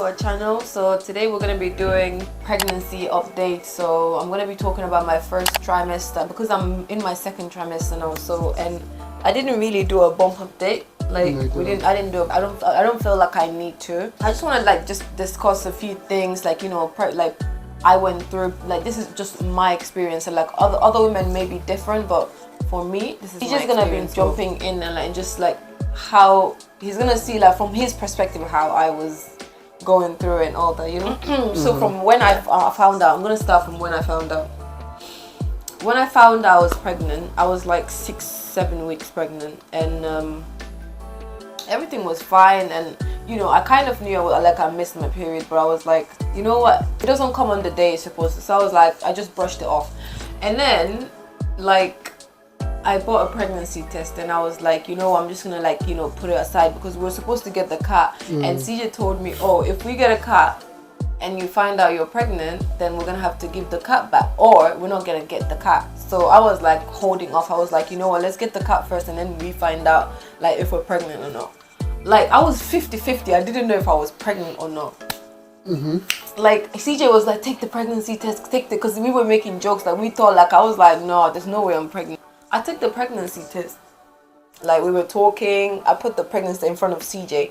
our channel. So today we're going to be doing pregnancy updates. So I'm going to be talking about my first trimester because I'm in my second trimester now. So, and I didn't really do a bump update. Like I don't feel like I need to. I just want to like just discuss a few things, like, you know, like I went through. Like, this is just my experience, and like other women may be different, but for me, this is he's just gonna be jumping in and like just like how he's gonna see like from his perspective how I was going through and all that, you know. So from when I found out, I'm gonna start from when I found out. When I found out I was pregnant, I was like 6-7 weeks pregnant, and everything was fine. And you know, I kind of knew I missed my period, but I was like, you know what, it doesn't come on the day it's supposed to. So I was like, I just brushed it off. And then like I bought a pregnancy test, and I was like, you know, I'm just gonna like, you know, put it aside because we were supposed to get the cat. And CJ told me, oh, if we get a cat and you find out you're pregnant, then we're gonna have to give the cat back, or we're not gonna get the cat. So I was like holding off. I was like, you know what, let's get the cat first, and then we find out like if we're pregnant or not. Like I was 50-50. I didn't know if I was pregnant or not. Like CJ was like, take the pregnancy test, take the, because we were making jokes. Like we thought, like I was like, no, there's no way I'm pregnant. I took the pregnancy test. Like we were talking, I put the pregnancy in front of CJ,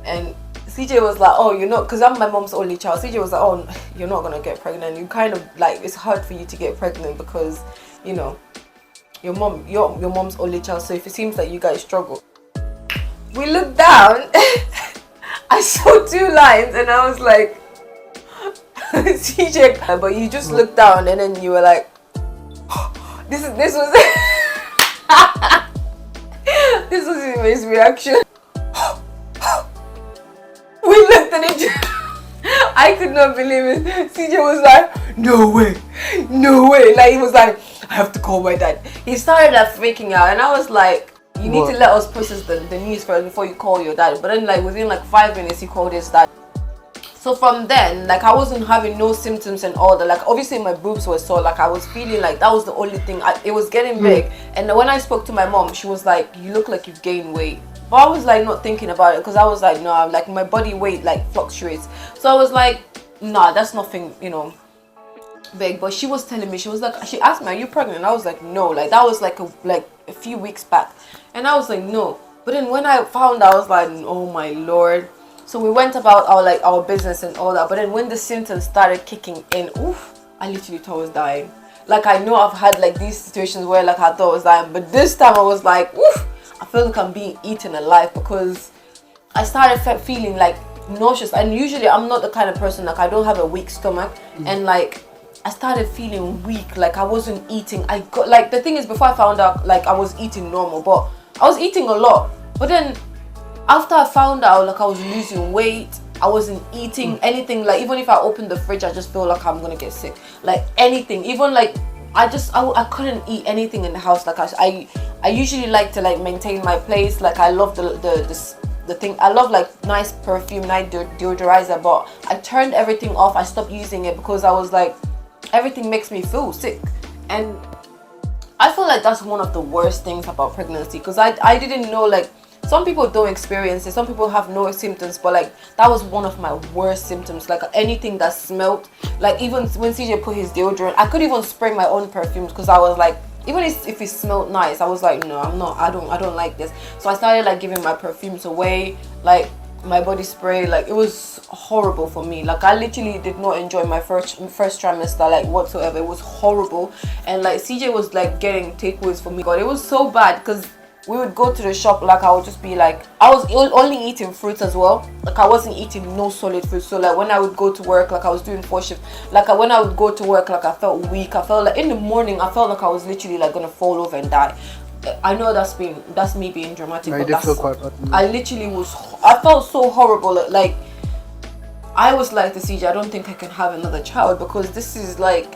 and CJ was like, oh, you're not, because I'm my mom's only child. CJ was like, oh, you're not gonna get pregnant. You kind of like, it's hard for you to get pregnant because, you know, your mom's only child. So if it seems like you guys struggle. We looked down. I saw 2 lines, and I was like, CJ, but you just looked down, and then you were like, this was this was his reaction. We looked at each other. I could not believe it. CJ was like, no way, no way. Like he was like, I have to call my dad. He started like freaking out, and I was like, you need to let us process the news first before you call your dad. But then like within like 5 minutes he called his dad. So from then, like I wasn't having no symptoms and all that. Like obviously my boobs were sore. Like I was feeling like that was the only thing. It was getting big. And when I spoke to my mom, she was like, you look like you've gained weight. But I was like not thinking about it because I was like, no, I'm like my body weight like fluctuates. So I was like, nah, that's nothing, you know, big. But she was telling me, she was like, she asked me, are you pregnant? And I was like, no. Like that was like a few weeks back. And I was like, no. But then when I found out, I was like, oh my Lord. So we went about our business and all that. But then when the symptoms started kicking in, oof, I literally thought I was dying. Like I know I've had like these situations where like I thought I was dying, but this time I was like, oof, I feel like I'm being eaten alive because I started feeling like nauseous. And usually I'm not the kind of person, like I don't have a weak stomach, and like I started feeling weak, like I wasn't eating. I got like, the thing is, before I found out, like I was eating normal, but I was eating a lot. But then after I found out, like I was losing weight, I wasn't eating anything. Like even if I opened the fridge, I just feel like I'm gonna get sick. Like anything, even like I couldn't eat anything in the house. Like I usually like to like maintain my place. Like I love the thing. I love like nice perfume, nice deodorizer, but I turned everything off. I stopped using it because I was like, everything makes me feel sick. And I feel like that's one of the worst things about pregnancy, because I didn't know, like some people don't experience it, some people have no symptoms, but like that was one of my worst symptoms. Like anything that smelled, like even when CJ put his deodorant, I could even spray my own perfumes because I was like, even if it smelled nice, I was like, no, I don't like this. So I started like giving my perfumes away, like my body spray. Like it was horrible for me. Like I literally did not enjoy my first trimester like whatsoever. It was horrible. And like CJ was like getting takeaways for me. God, it was so bad because we would go to the shop, like I would just be like, I was only eating fruits as well. Like I wasn't eating no solid food. So like when I would go to work, like I was doing 4 shifts, like when I would go to work, like I felt weak. I felt like in the morning I felt like I was literally like gonna fall over and die. I know that's me being dramatic, but that's, I literally I felt so horrible. Like I was like to CJ, I don't think I can have another child because this is like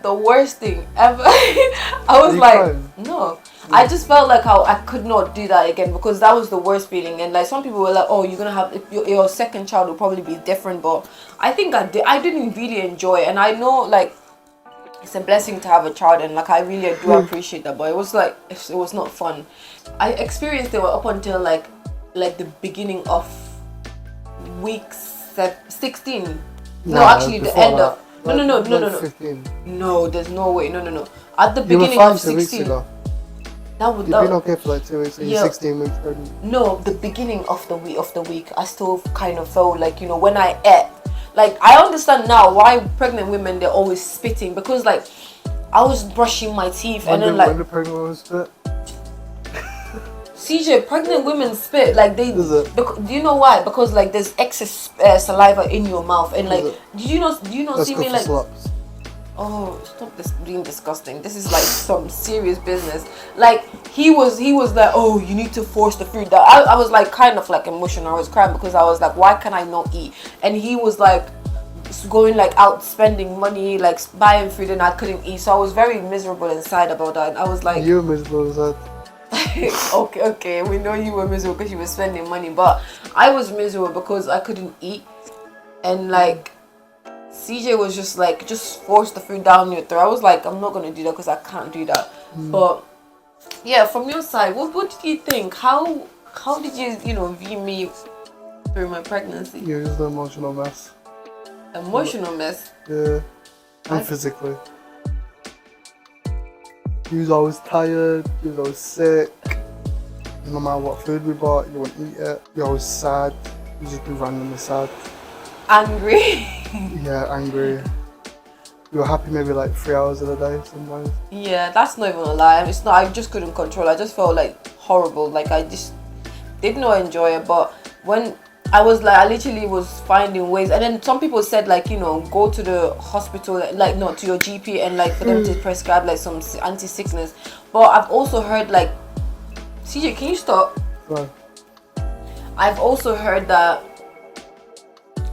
the worst thing ever. I was like, no. I just felt like I could not do that again because that was the worst feeling. And like some people were like, oh, you're gonna have, your second child will probably be different, but I think I didn't really enjoy it. And I know like it's a blessing to have a child, and like I really do appreciate that, but it was like, it was not fun. I experienced it up until like the beginning of week 16. No, actually the end of. No. 15. No, there's no way. No. At the You were beginning fine of 2 weeks 16. ago. You've been okay for like 2 weeks, so you're 16 weeks pregnant. No, the beginning of the week, I still kind of felt like, you know, when I ate, like, I understand now why pregnant women, they're always spitting, because like I was brushing my teeth and then like. When the pregnant women spit? CJ, pregnant women spit like they. Is it? Do you know why? Because like there's excess saliva in your mouth, and like, do you not That's see good me for like? slaps. Oh, stop this being disgusting. This is like some serious business. Like he was like, oh, you need to force the food. I was like kind of like emotional. I was crying because I was like, why can I not eat? And he was like going like out spending money, like buying food, and I couldn't eat. So I was very miserable inside about that. And I was like, you were miserable inside. okay, we know you were miserable because you were spending money, but I was miserable because I couldn't eat. And like CJ was just like, just force the food down your throat. I was like, I'm not gonna do that because I can't do that. But yeah, from your side, what did you think? How did you view me through my pregnancy? You're just an emotional mess. Emotional mess? Yeah, and physically. You was always tired, you was always sick. No matter what food we bought, you wouldn't eat it. You're always sad, you just be randomly sad. Angry? Yeah, angry. You were happy maybe like 3 hours of the day sometimes. Yeah, that's not even a lie. It's not, I just couldn't control. I just felt like horrible. Like I just did not enjoy it. But when I was like, I literally was finding ways. And then some people said like, go to the hospital, like no, to your GP and like for them to prescribe like some anti-sickness. But I've also heard like, CJ, can you stop? Right. I've also heard that.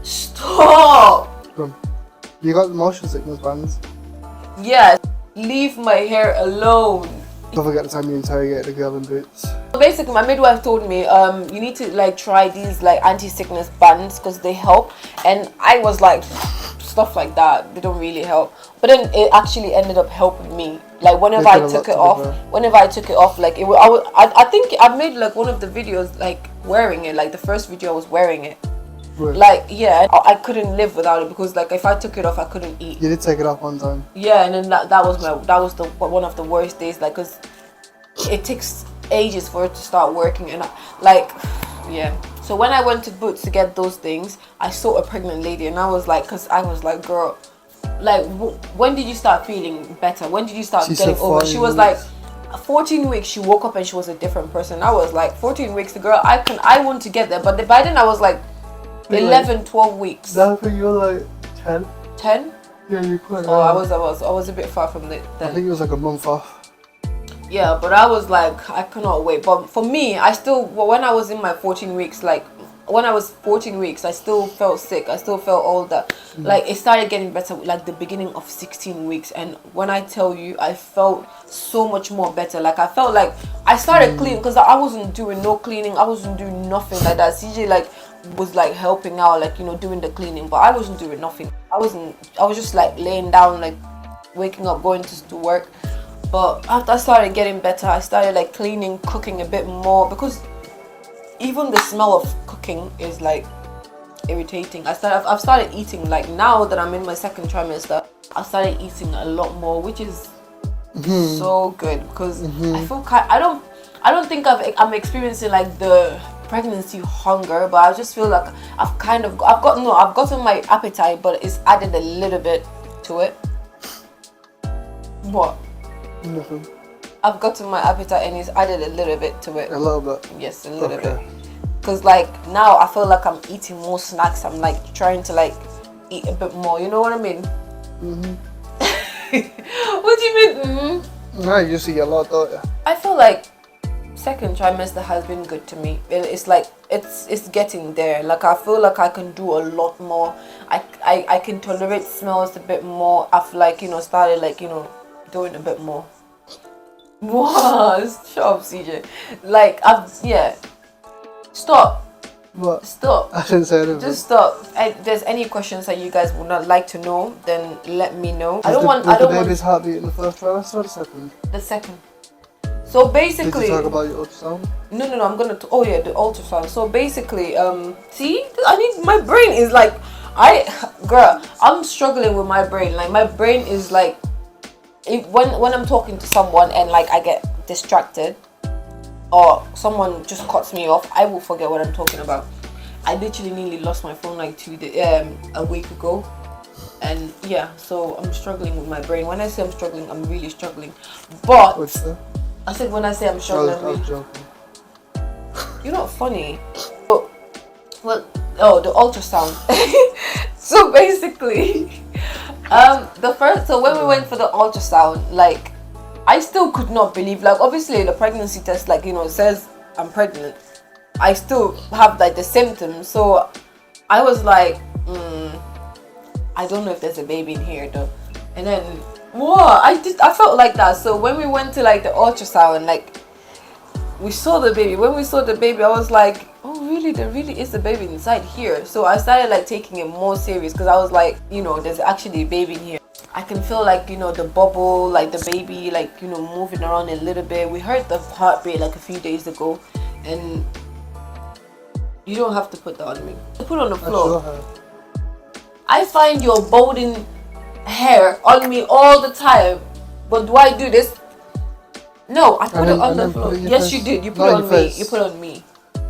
Stop! You got motion sickness bands? Yeah, leave my hair alone. Don't forget the time you interrogated the girl in boots. So basically, my midwife told me, you need to like try these like anti-sickness bands because they help. And I was like, stuff like that, they don't really help. But then it actually ended up helping me. Like whenever I took it off, like it. I think I made like one of the videos like wearing it. Like the first video I was wearing it. Right. Like yeah, I couldn't live without it because like if I took it off, I couldn't eat. You did take it off one time. Yeah, and then that was one of the worst days. Like, cause it takes ages for it to start working, and yeah. So when I went to Boots to get those things, I saw a pregnant lady, and I was like, girl, like, when did you start feeling better? When did you start getting over? She was like, 14 weeks. She woke up and she was a different person. I was like, 14 weeks, the girl, I want to get there, but by then I was like 11, 12 weeks. That thing you were like 10? 10? Yeah, you quite. Oh, I was a bit far from it then. I think it was like a month off. Yeah, but I was like, I cannot wait. But for me, when I was in my 14 weeks, like when I was 14 weeks, I still felt sick. I still felt all that. Like it started getting better like the beginning of 16 weeks. And when I tell you, I felt so much more better. Like I felt like I started cleaning because I wasn't doing no cleaning. I wasn't doing nothing like that. CJ like was like helping out, like doing the cleaning, but I wasn't doing nothing. I was just like laying down, like waking up, going to work. But after I started getting better, I started like cleaning, cooking a bit more, because even the smell of cooking is like irritating. I've started eating, like now that I'm in my second trimester, I started eating a lot more, which is so good because I feel I don't think I'm experiencing like the pregnancy hunger, but I just feel like I've gotten my appetite, but it's added a little bit to it. What? Nothing. I've gotten my appetite and it's added a little bit to it. A little bit? Yes, a little bit. Because like now I feel like I'm eating more snacks. I'm like trying to like eat a bit more. You know what I mean? What do you mean? No, you just eat a lot, don't you? I feel like second trimester has been good to me. It's like it's getting there. Like I feel like I can do a lot more. I can tolerate smells a bit more. I've like started like doing a bit more. What? Shut up, CJ. Like stop. What? Stop. I didn't say anything. Just stop. If there's any questions that you guys would not like to know, then let me know. Was the baby's heartbeat in the first trimester or the second? The second. So Did basically, you talk about your ultrasound? no, I'm gonna. Oh yeah, the ultrasound. So basically, see, I need my brain is like, girl, I'm struggling with my brain. Like my brain is like, when I'm talking to someone and like I get distracted, or someone just cuts me off, I will forget what I'm talking about. I literally nearly lost my phone like a week ago, and yeah, so I'm struggling with my brain. When I say I'm struggling, I'm really struggling. But What's that? I said when I say I'm struggling, I was joking. you're not funny. Well, oh, the ultrasound. So basically, so when we went for the ultrasound, like, I still could not believe, like, obviously the pregnancy test, like, you know, says I'm pregnant. I still have like the symptoms, so I was like, I don't know if there's a baby in here though. And then what? I felt like that. So when we went to like the ultrasound, like, we saw the baby. When we saw the baby, I was like, oh really, there really is a baby inside here. So I started like taking it more serious, because I was like, you know, there's actually a baby in here. I can feel like, you know, the bubble, like the baby, like, you know, moving around a little bit. We heard the heartbeat like a few days ago, and you don't have to put that on me. Put it on the floor. I find your balding hair on me all the time, but do I do this? No, I put it on the floor. Yes, you did. You put it on me. You put it on me.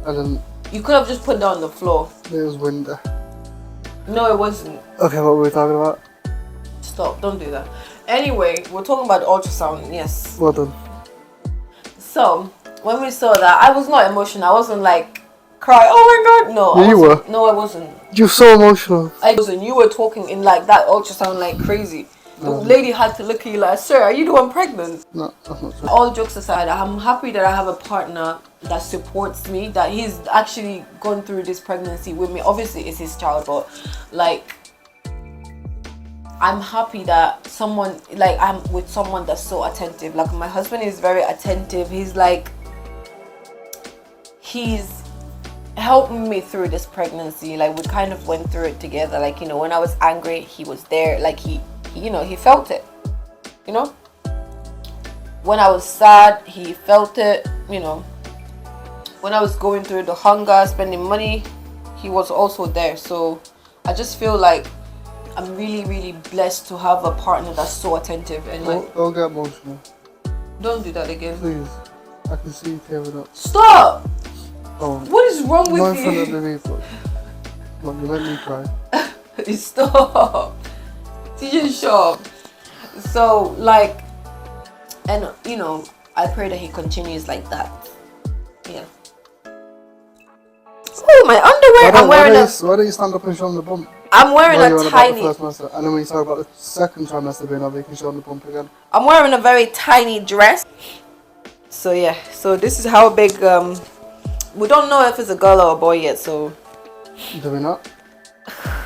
I didn't. You could have just put it on the floor. It was windy. No, it wasn't. Okay, what were we talking about? Stop, don't do that. Anyway, we're talking about ultrasound, yes. Well done. So, when we saw that, I was not emotional. I wasn't like, cry, oh my god. No, you were. No, I wasn't. You're so emotional. I wasn't. You were talking in like that ultrasound like crazy. The lady had to look at you like, sir, are you the one pregnant? No, that's not true. All jokes aside, I'm happy that I have a partner that supports me, that he's actually gone through this pregnancy with me. Obviously, it's his child, but like, I'm happy that I'm with someone that's so attentive. Like, my husband is very attentive. He's helping me through this pregnancy. Like, we kind of went through it together. Like, you know, when I was angry, he was there. Like, he felt it, you know. When I was sad, he felt it, you know. When I was going through the hunger, spending money, he was also there. So I just feel like I'm really, really blessed to have a partner that's so attentive. And like, don't get emotional. Don't do that again. Please. I can see you tearing up. Stop! Oh. What is wrong with Not you? in front of the people. Look, you let me cry. Stop. TJ, shut up. So, like, and you know, I pray that he continues like that. Yeah. Oh, my underwear! Why don't you stand up and show them the bump? I'm wearing a tiny. And then when you talk about the second trimester being over, you can show them the bump again. I'm wearing a very tiny dress. So yeah, so this is how big. We don't know if it's a girl or a boy yet. So. Do we not?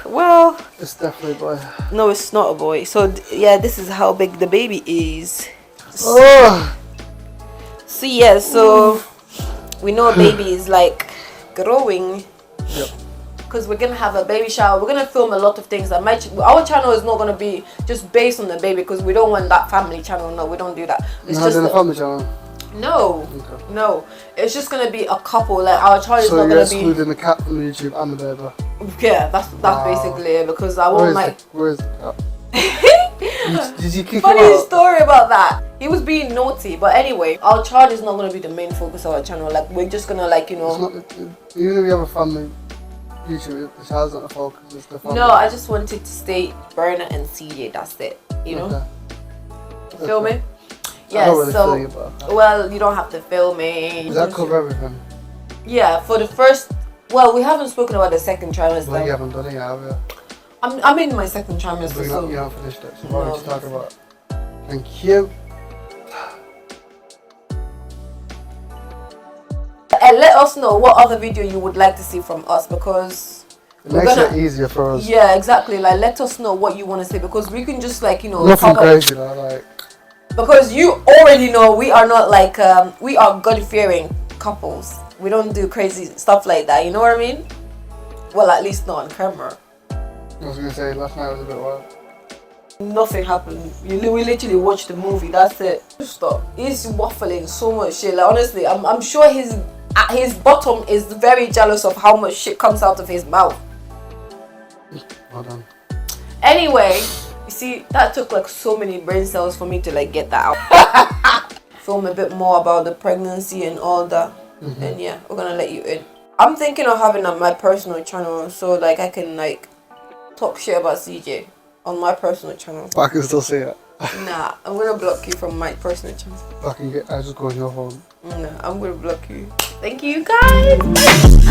Well. It's definitely a boy. No, it's not a boy. So yeah, this is how big the baby is. Oh. So yeah, so we know a baby is like growing. Yep. Because we're gonna have a baby shower. We're gonna film a lot of things. Our channel is not gonna be just based on the baby, because we don't want that family channel. No, we don't do that. It's just a family channel. No, okay. No. It's just gonna be a couple. Like, our channel is not gonna be. So you're excluding the cat from YouTube and the baby. Yeah, that's basically it, because I won't like. Where's the cat? Did you kick him Funny out? story about that. He was being naughty, but anyway, our child is not gonna be the main focus of our channel. Like, we're just gonna, like, you know. Even if we have a family YouTube, the child's not the focus. It's the family. No, I just wanted to state Berna and CJ. That's it. You know. Okay. You feel me? Yes. Really so, well, you don't have to film me. Does that cover everything? Yeah, for the first. Well, we haven't spoken about the second trimester. Well, you haven't done it yet, have you? I'm in my second trimester. You haven't finished it, so why don't you talk about it? Thank you. And let us know what other video you would like to see from us, because it makes it easier for us. Yeah, exactly. Like, let us know what you want to say, because we can just, like, you know. Nothing crazy, though, like. Because you already know we are not like we are God-fearing couples. We don't do crazy stuff like that. You know what I mean? Well, at least not on camera. I was gonna say last night was a bit wild. Nothing happened. We literally watched the movie. That's it. Stop. He's waffling so much shit. Like honestly, I'm sure his bottom is very jealous of how much shit comes out of his mouth. Well done. Anyway, you see, that took like so many brain cells for me to like get that out. Film a bit more about the pregnancy and all that. And yeah, we're gonna let you in. I'm thinking of having my personal channel so like I can like talk shit about CJ on my personal channel. But I can still say it. Nah, I'm gonna block you from my personal channel. I just go on your phone. Nah, I'm gonna block you. Thank you guys.